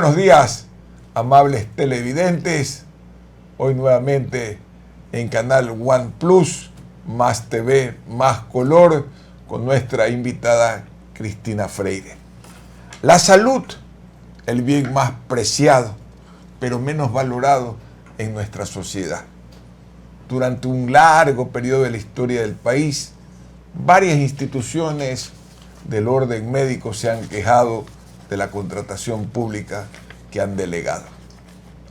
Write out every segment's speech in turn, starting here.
buenos días, amables televidentes. Hoy nuevamente en Canal One Plus, Más TV, Más Color, con nuestra invitada Cristina Freire. La salud, el bien más preciado, pero menos valorado en nuestra sociedad. Durante un largo periodo de la historia del país, varias instituciones del orden médico se han quejado de la contratación pública que han delegado.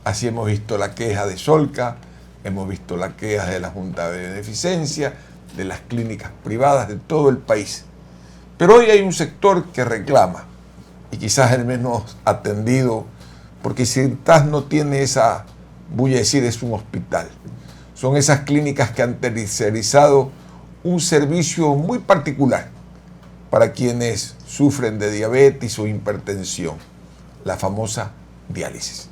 Así hemos visto la queja de Solca, hemos visto la queja de la Junta de Beneficencia, de las clínicas privadas de todo el país. Pero hoy hay un sector que reclama, y quizás el menos atendido, porque si no tiene esa, voy a decir, es un hospital. Son esas clínicas que han tercerizado un servicio muy particular para quienes sufren de diabetes o hipertensión, la famosa diálisis.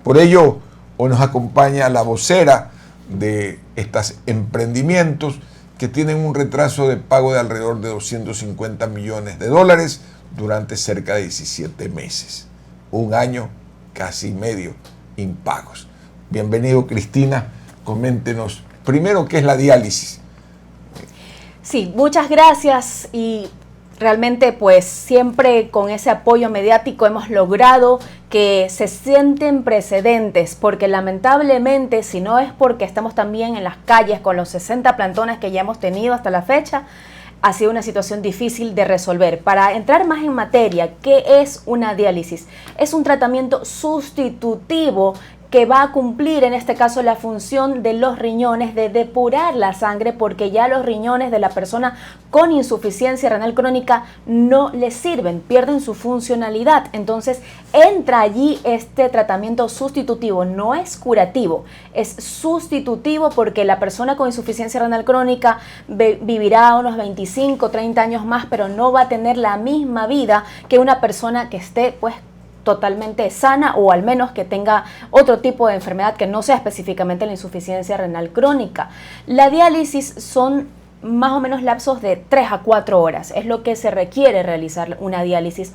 Por ello, hoy nos acompaña la vocera de estos emprendimientos que tienen un retraso de pago de alrededor de 250 millones de dólares durante cerca de 17 meses. Un año casi medio impagos. Bienvenido, Cristina. Coméntenos primero qué es la diálisis. Sí, muchas gracias y realmente pues siempre con ese apoyo mediático hemos logrado que se sienten precedentes, porque lamentablemente, si no es porque estamos también en las calles con los 60 plantones que ya hemos tenido hasta la fecha, ha sido una situación difícil de resolver. Para entrar más en materia, ¿qué es una diálisis? Es un tratamiento sustitutivo que va a cumplir en este caso la función de los riñones de depurar la sangre, porque ya los riñones de la persona con insuficiencia renal crónica no le sirven, pierden su funcionalidad. Entonces entra allí este tratamiento sustitutivo, no es curativo, es sustitutivo, porque la persona con insuficiencia renal crónica vivirá unos 25, 30 años más, pero no va a tener la misma vida que una persona que esté pues totalmente sana, o al menos que tenga otro tipo de enfermedad que no sea específicamente la insuficiencia renal crónica. La diálisis son más o menos lapsos de 3 a 4 horas, es lo que se requiere realizar una diálisis.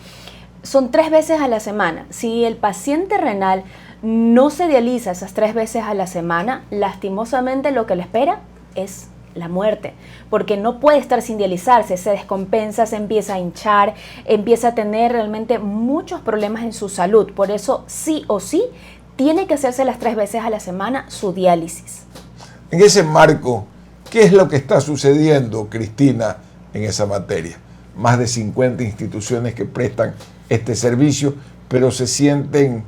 Son 3 veces a la semana. Si el paciente renal no se dializa esas 3 veces a la semana, lastimosamente lo que le espera es la muerte, porque no puede estar sin dializarse, se descompensa, se empieza a hinchar, empieza a tener realmente muchos problemas en su salud. Por eso sí o sí tiene que hacerse las 3 veces a la semana su diálisis. En ese marco, ¿qué es lo que está sucediendo, Cristina, en esa materia? Más de 50 instituciones que prestan este servicio, pero se sienten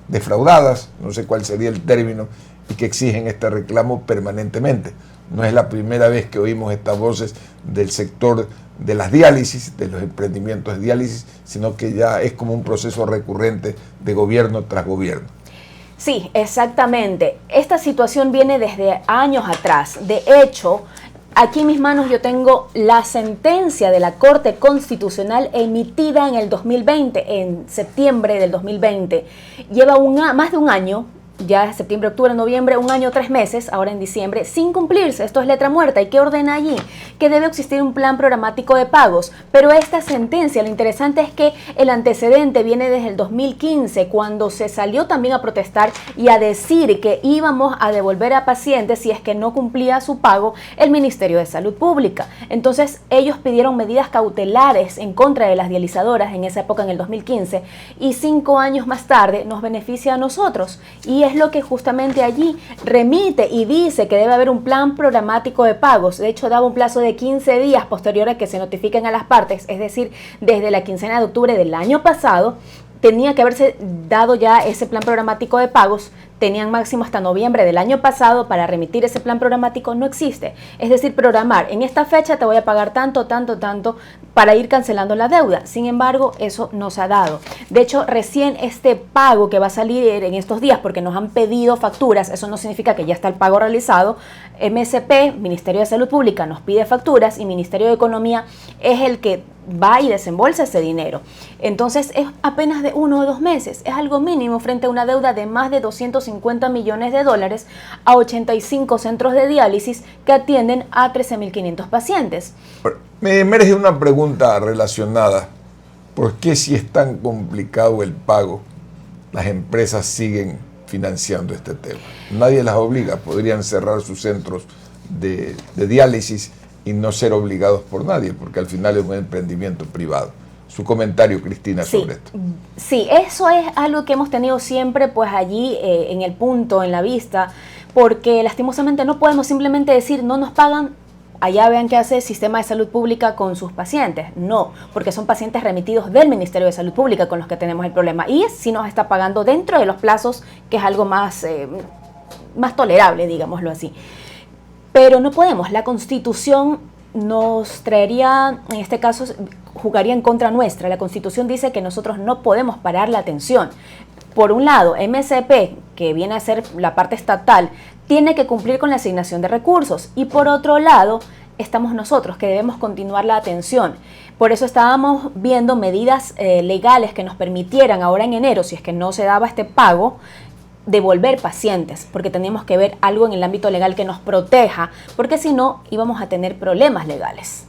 defraudadas, no sé cuál sería el término, y que exigen este reclamo permanentemente. No es la primera vez que oímos estas voces del sector de las diálisis, de los emprendimientos de diálisis, sino que ya es como un proceso recurrente de gobierno tras gobierno. Sí, exactamente. Esta situación viene desde años atrás. De hecho, aquí en mis manos yo tengo la sentencia de la Corte Constitucional emitida en el 2020, en septiembre del 2020. Lleva más de un año, ya septiembre, octubre, noviembre, un año, 3 meses, ahora en diciembre, sin cumplirse. Esto es letra muerta. ¿Y qué ordena allí? Que debe existir un plan programático de pagos. Pero esta sentencia, lo interesante es que el antecedente viene desde el 2015, cuando se salió también a protestar y a decir que íbamos a devolver a pacientes si es que no cumplía su pago el Ministerio de Salud Pública. Entonces ellos pidieron medidas cautelares en contra de las dializadoras en esa época, en el 2015, y 5 años más tarde nos beneficia a nosotros. Y es lo que justamente allí remite y dice que debe haber un plan programático de pagos. De hecho, daba un plazo de 15 días posteriores a que se notifiquen a las partes, es decir, desde la quincena de octubre del año pasado, tenía que haberse dado ya ese plan programático de pagos. Tenían máximo hasta noviembre del año pasado para remitir ese plan programático. No existe. Es decir, programar, en esta fecha te voy a pagar tanto, tanto, tanto, para ir cancelando la deuda. Sin embargo, eso no se ha dado. De hecho, recién este pago que va a salir en estos días, porque nos han pedido facturas, eso no significa que ya está el pago realizado. MSP, Ministerio de Salud Pública, nos pide facturas, y Ministerio de Economía es el que va y desembolsa ese dinero. Entonces es apenas de 1 o 2 meses, es algo mínimo frente a una deuda de más de 250 millones de dólares a 85 centros de diálisis que atienden a 13.500 pacientes. Me merece una pregunta relacionada. ¿Por qué, si es tan complicado el pago, las empresas siguen financiando este tema. Nadie las obliga, podrían cerrar sus centros de diálisis y no ser obligados por nadie, porque al final es un emprendimiento privado. Su comentario, Cristina, sobre esto. Sí, eso es algo que hemos tenido siempre pues allí en el punto, en la vista, porque lastimosamente no podemos simplemente decir no nos pagan, allá vean qué hace el sistema de salud pública con sus pacientes. No, porque son pacientes remitidos del Ministerio de Salud Pública con los que tenemos el problema. Y sí nos está pagando dentro de los plazos, que es algo más tolerable, digámoslo así. Pero no podemos, la Constitución nos traería, en este caso, jugaría en contra nuestra. La Constitución dice que nosotros no podemos parar la atención. Por un lado, MSP, que viene a ser la parte estatal, tiene que cumplir con la asignación de recursos. Y por otro lado, estamos nosotros, que debemos continuar la atención. Por eso estábamos viendo medidas legales que nos permitieran ahora en enero, si es que no se daba este pago, devolver pacientes, porque teníamos que ver algo en el ámbito legal que nos proteja, porque si no íbamos a tener problemas legales.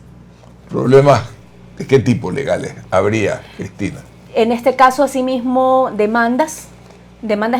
¿Problemas de qué tipo legales habría, Cristina? En este caso, asimismo, demandas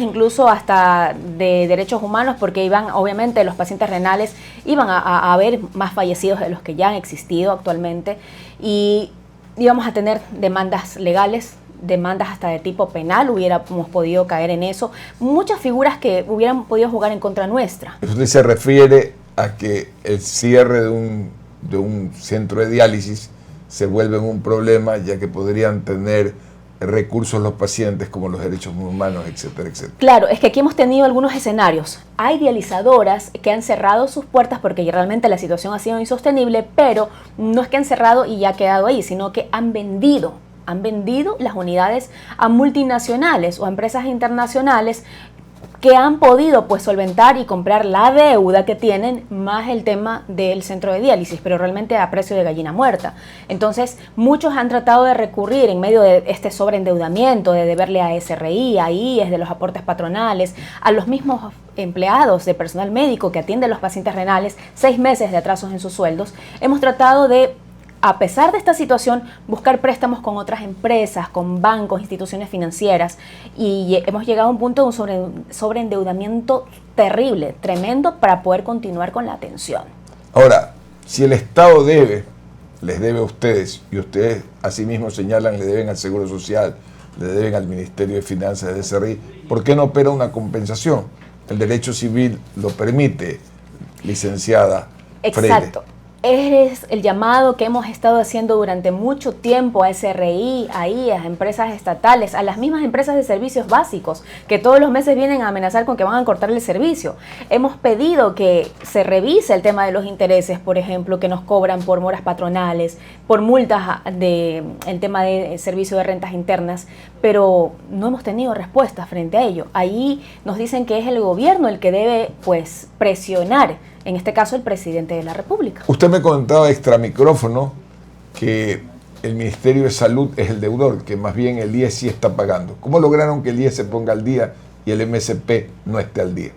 incluso hasta de derechos humanos, porque iban, obviamente, los pacientes renales iban a haber más fallecidos de los que ya han existido actualmente, y íbamos a tener demandas legales, demandas hasta de tipo penal, hubiéramos podido caer en eso, muchas figuras que hubieran podido jugar en contra nuestra. Usted se refiere a que el cierre de un centro de diálisis se vuelve un problema, ya que podrían tener recursos los pacientes como los derechos humanos, etcétera, etcétera. Claro, es que aquí hemos tenido algunos escenarios. Hay dializadoras que han cerrado sus puertas porque realmente la situación ha sido insostenible, pero no es que han cerrado y ya ha quedado ahí, sino que han vendido las unidades a multinacionales o a empresas internacionales que han podido pues solventar y comprar la deuda que tienen más el tema del centro de diálisis, pero realmente a precio de gallina muerta. Entonces, muchos han tratado de recurrir en medio de este sobreendeudamiento, de deberle a SRI, a IES, de los aportes patronales, a los mismos empleados de personal médico que atiende a los pacientes renales, 6 meses de atrasos en sus sueldos. Hemos tratado de, a pesar de esta situación, buscar préstamos con otras empresas, con bancos, instituciones financieras, y hemos llegado a un punto de un sobreendeudamiento terrible, tremendo, para poder continuar con la atención. Ahora, si el Estado les debe a ustedes, y ustedes asimismo señalan, le deben al Seguro Social, le deben al Ministerio de Finanzas, del SRI, ¿por qué no opera una compensación? El derecho civil lo permite, licenciada Freire. Exacto. Es el llamado que hemos estado haciendo durante mucho tiempo a SRI, a IES, a empresas estatales, a las mismas empresas de servicios básicos, que todos los meses vienen a amenazar con que van a cortar el servicio. Hemos pedido que se revise el tema de los intereses, por ejemplo, que nos cobran por moras patronales, por multas el tema de servicio de rentas internas, pero no hemos tenido respuesta frente a ello. Ahí nos dicen que es el gobierno el que debe pues presionar, en este caso el presidente de la República. Usted me contaba extra micrófono que el Ministerio de Salud es el deudor, que más bien el IES sí está pagando. ¿Cómo lograron que el IES se ponga al día y el MSP no esté al día?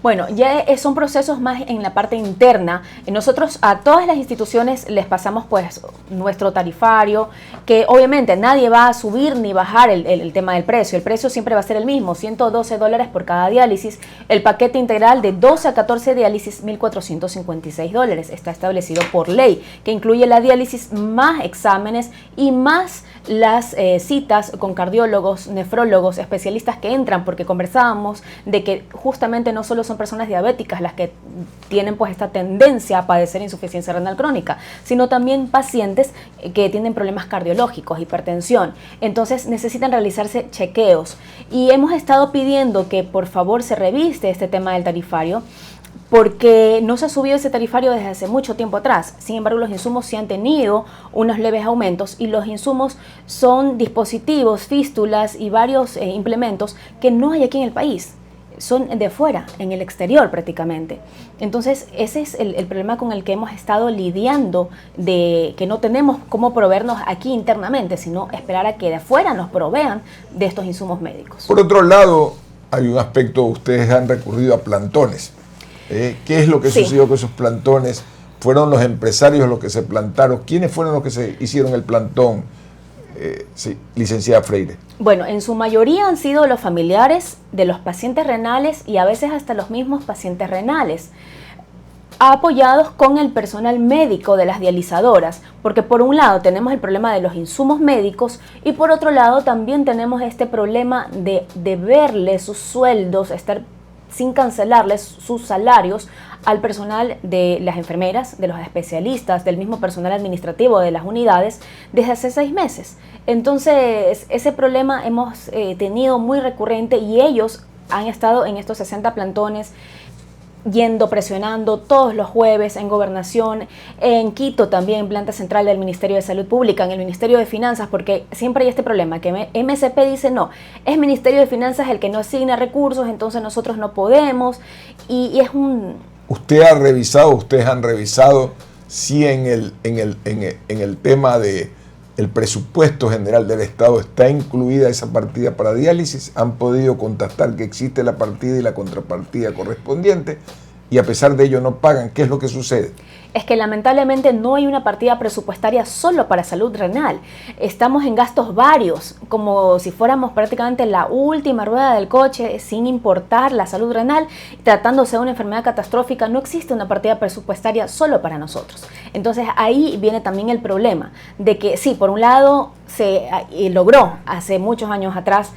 Bueno, ya son procesos más en la parte interna. Nosotros a todas las instituciones les pasamos pues nuestro tarifario, que obviamente nadie va a subir ni bajar el tema del precio. El precio siempre va a ser el mismo, $112 por cada diálisis. El paquete integral de 12 a 14 diálisis, $1,456. Está establecido por ley, que incluye la diálisis más exámenes y más las citas con cardiólogos, nefrólogos, especialistas que entran, porque conversábamos de que justamente no solo son personas diabéticas las que tienen pues esta tendencia a padecer insuficiencia renal crónica, sino también pacientes que tienen problemas cardiológicos, hipertensión. Entonces necesitan realizarse chequeos y hemos estado pidiendo que por favor se revise este tema del tarifario, porque no se ha subido ese tarifario desde hace mucho tiempo atrás. Sin embargo, los insumos sí han tenido unos leves aumentos, y los insumos son dispositivos, fístulas y varios implementos que no hay aquí en el país. Son de fuera, en el exterior prácticamente. Entonces ese es el problema con el que hemos estado lidiando, de que no tenemos cómo proveernos aquí internamente, sino esperar a que de afuera nos provean de estos insumos médicos. Por otro lado, hay un aspecto, ustedes han recurrido a plantones. ¿Qué es lo que sucedió con esos plantones? ¿Fueron los empresarios los que se plantaron? ¿Quiénes fueron los que se hicieron el plantón? Sí, licenciada Freire. Bueno, en su mayoría han sido los familiares de los pacientes renales y a veces hasta los mismos pacientes renales, apoyados con el personal médico de las dializadoras, porque por un lado tenemos el problema de los insumos médicos y por otro lado también tenemos este problema de deberle sus sueldos, estar sin cancelarles sus salarios al personal de las enfermeras, de los especialistas, del mismo personal administrativo de las unidades desde hace 6 meses. Entonces, ese problema hemos tenido muy recurrente y ellos han estado en estos 60 plantones yendo, presionando todos los jueves en Gobernación, en Quito también, en planta central del Ministerio de Salud Pública, en el Ministerio de Finanzas, porque siempre hay este problema, que MSP dice no, es Ministerio de Finanzas el que no asigna recursos, entonces nosotros no podemos, y es un... Ustedes han revisado si en el tema de el presupuesto general del Estado está incluida esa partida para diálisis, han podido contactar que existe la partida y la contrapartida correspondiente y a pesar de ello no pagan. ¿Qué es lo que sucede? Es que lamentablemente no hay una partida presupuestaria solo para salud renal. Estamos en gastos varios, como si fuéramos prácticamente la última rueda del coche, sin importar la salud renal. Tratándose de una enfermedad catastrófica, no existe una partida presupuestaria solo para nosotros. Entonces ahí viene también el problema de que sí, por un lado se logró hace muchos años atrás,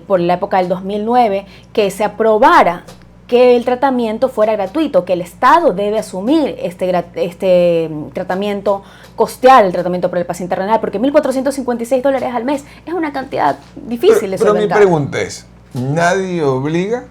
por la época del 2009, que se aprobara que el tratamiento fuera gratuito, que el Estado debe asumir este tratamiento, costear el tratamiento para el paciente renal, porque $1.456 al mes es una cantidad difícil de solventar. Pero mi pregunta es, ¿nadie obliga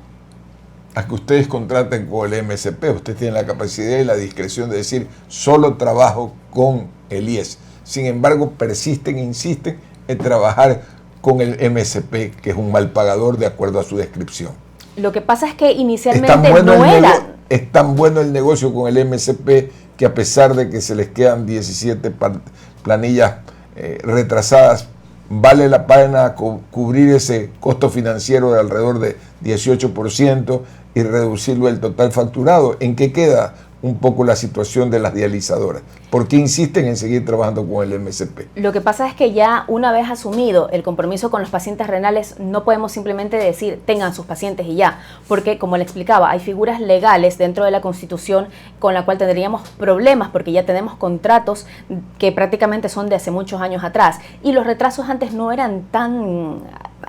a que ustedes contraten con el MSP? Ustedes tienen la capacidad y la discreción de decir, solo trabajo con el IES. Sin embargo, persisten, insisten en trabajar con el MSP, que es un mal pagador de acuerdo a su descripción. Lo que pasa es que inicialmente no era... Es tan bueno el negocio con el MSP que a pesar de que se les quedan 17 planillas retrasadas, vale la pena cubrir ese costo financiero de alrededor de 18% y reducirlo el total facturado. ¿En qué queda un poco la situación de las dializadoras? ¿Por qué insisten en seguir trabajando con el MSP? Lo que pasa es que ya una vez asumido el compromiso con los pacientes renales, no podemos simplemente decir tengan sus pacientes y ya, porque como le explicaba, hay figuras legales dentro de la Constitución con la cual tendríamos problemas porque ya tenemos contratos que prácticamente son de hace muchos años atrás y los retrasos antes no eran tan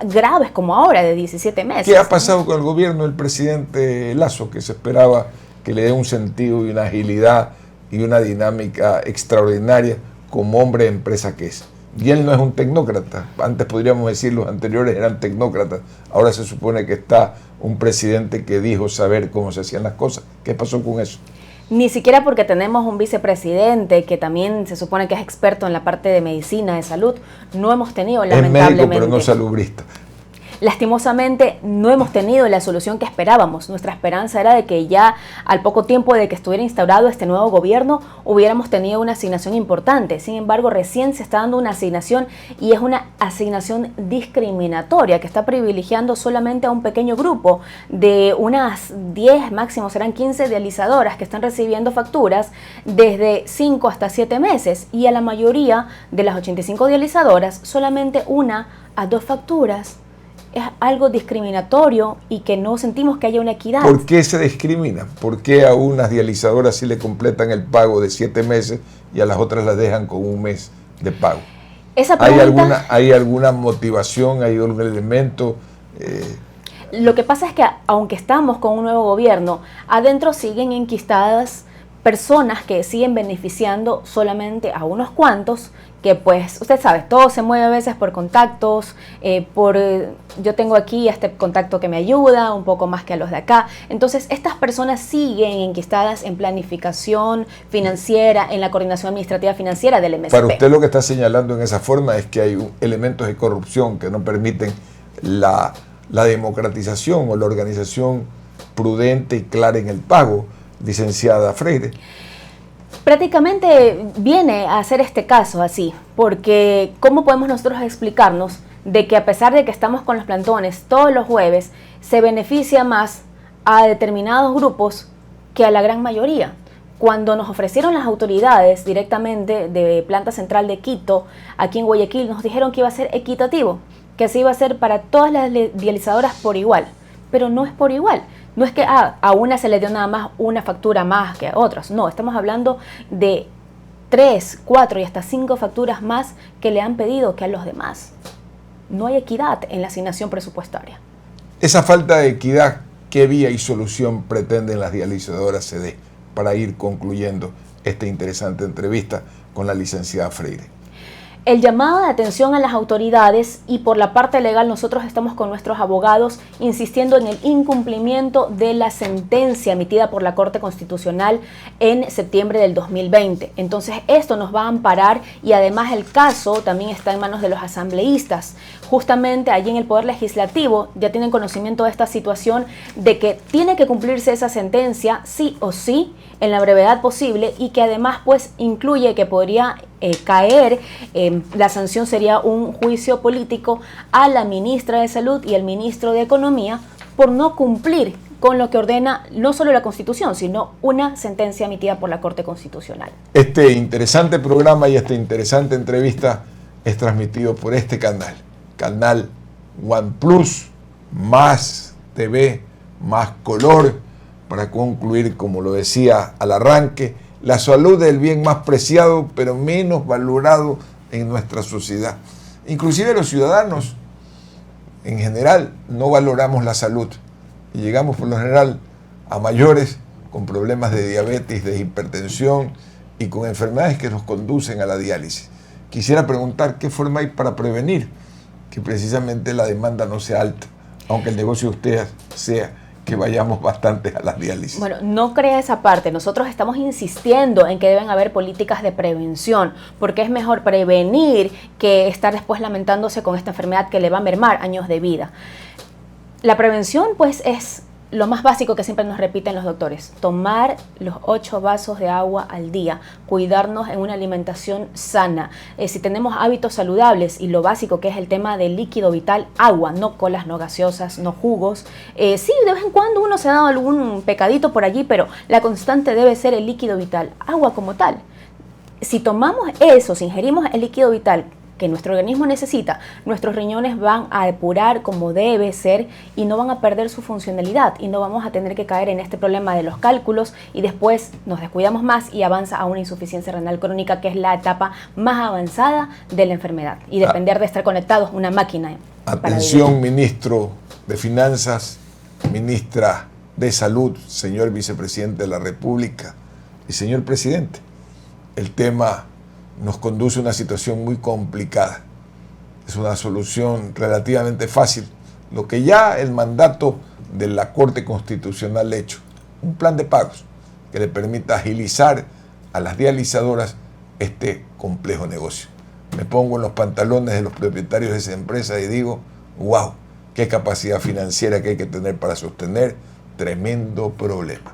graves como ahora, de 17 meses. ¿Qué ha pasado con el gobierno del presidente Lasso, que se esperaba que le dé un sentido y una agilidad y una dinámica extraordinaria como hombre de empresa que es? Y él no es un tecnócrata. Antes podríamos decir los anteriores eran tecnócratas. Ahora se supone que está un presidente que dijo saber cómo se hacían las cosas. ¿Qué pasó con eso? Ni siquiera porque tenemos un vicepresidente que también se supone que es experto en la parte de medicina, de salud. No hemos tenido, lamentablemente... Es médico, pero no salubrista. Lastimosamente no hemos tenido la solución que esperábamos. Nuestra esperanza era de que ya al poco tiempo de que estuviera instaurado este nuevo gobierno hubiéramos tenido una asignación importante. Sin embargo, recién se está dando una asignación y es una asignación discriminatoria que está privilegiando solamente a un pequeño grupo de unas 10, máximo serán 15 dializadoras que están recibiendo facturas desde 5 hasta 7 meses y a la mayoría de las 85 dializadoras solamente 1 a 2 facturas. Es algo discriminatorio y que no sentimos que haya una equidad. ¿Por qué se discrimina? ¿Por qué a unas dializadoras sí le completan el pago de 7 meses y a las otras las dejan con 1 mes de pago? Esa pregunta, ¿Hay alguna motivación, hay algún elemento? Lo que pasa es que aunque estamos con un nuevo gobierno, adentro siguen enquistadas personas que siguen beneficiando solamente a unos cuantos, que pues usted sabe, todo se mueve a veces por contactos, yo tengo aquí este contacto que me ayuda, un poco más que a los de acá. Entonces estas personas siguen enquistadas en planificación financiera, en la coordinación administrativa financiera del MSP. Para usted lo que está señalando en esa forma es que hay elementos de corrupción que no permiten la democratización o la organización prudente y clara en el pago, licenciada Freire. Prácticamente viene a ser este caso así, porque ¿cómo podemos nosotros explicarnos de que a pesar de que estamos con los plantones todos los jueves, se beneficia más a determinados grupos que a la gran mayoría? Cuando nos ofrecieron las autoridades directamente de Planta Central de Quito, aquí en Guayaquil, nos dijeron que iba a ser equitativo, que se iba a hacer para todas las dializadoras por igual, pero no es por igual. No es que a una se le dio nada más una factura más que a otras, no, estamos hablando de 3, 4 y hasta 5 facturas más que le han pedido que a los demás. No hay equidad en la asignación presupuestaria. Esa falta de equidad, ¿qué vía y solución pretenden las dializadoras CD para ir concluyendo esta interesante entrevista con la licenciada Freire? El llamado de atención a las autoridades, y por la parte legal nosotros estamos con nuestros abogados insistiendo en el incumplimiento de la sentencia emitida por la Corte Constitucional en septiembre del 2020. Entonces esto nos va a amparar, y además el caso también está en manos de los asambleístas. Justamente allí en el Poder Legislativo ya tienen conocimiento de esta situación, de que tiene que cumplirse esa sentencia sí o sí en la brevedad posible, y que además pues incluye que podría caer, la sanción sería un juicio político a la ministra de Salud y al ministro de Economía por no cumplir con lo que ordena no solo la Constitución, sino una sentencia emitida por la Corte Constitucional. Este interesante programa y esta interesante entrevista es transmitido por este canal OnePlus, más TV, más color, para concluir, como lo decía al arranque, la salud es el bien más preciado, pero menos valorado en nuestra sociedad. Inclusive los ciudadanos, en general, no valoramos la salud. Y llegamos, por lo general, a mayores con problemas de diabetes, de hipertensión y con enfermedades que nos conducen a la diálisis. Quisiera preguntar qué forma hay para prevenir que precisamente la demanda no sea alta, aunque el negocio de ustedes sea que vayamos bastante a las diálisis. Bueno, no crea esa parte. Nosotros estamos insistiendo en que deben haber políticas de prevención, porque es mejor prevenir que estar después lamentándose con esta enfermedad que le va a mermar años de vida. La prevención, pues, es lo más básico que siempre nos repiten los doctores: tomar los 8 vasos de agua al día, cuidarnos en una alimentación sana. Si tenemos hábitos saludables, y lo básico que es el tema del líquido vital, agua, no colas, no gaseosas, no jugos. Sí, de vez en cuando uno se ha dado algún pecadito por allí, pero la constante debe ser el líquido vital, agua como tal. Si tomamos eso, si ingerimos el líquido vital que nuestro organismo necesita, nuestros riñones van a depurar como debe ser y no van a perder su funcionalidad, y no vamos a tener que caer en este problema de los cálculos, y después nos descuidamos más y avanza a una insuficiencia renal crónica, que es la etapa más avanzada de la enfermedad, y depender de estar conectados a una máquina. Atención, ministro de Finanzas, ministra de Salud, señor vicepresidente de la República y señor presidente. El tema nos conduce a una situación muy complicada. Es una solución relativamente fácil, lo que ya el mandato de la Corte Constitucional ha hecho: un plan de pagos que le permita agilizar a las dializadoras este complejo negocio. Me pongo en los pantalones de los propietarios de esa empresa y digo, wow, qué capacidad financiera que hay que tener para sostener tremendo problema.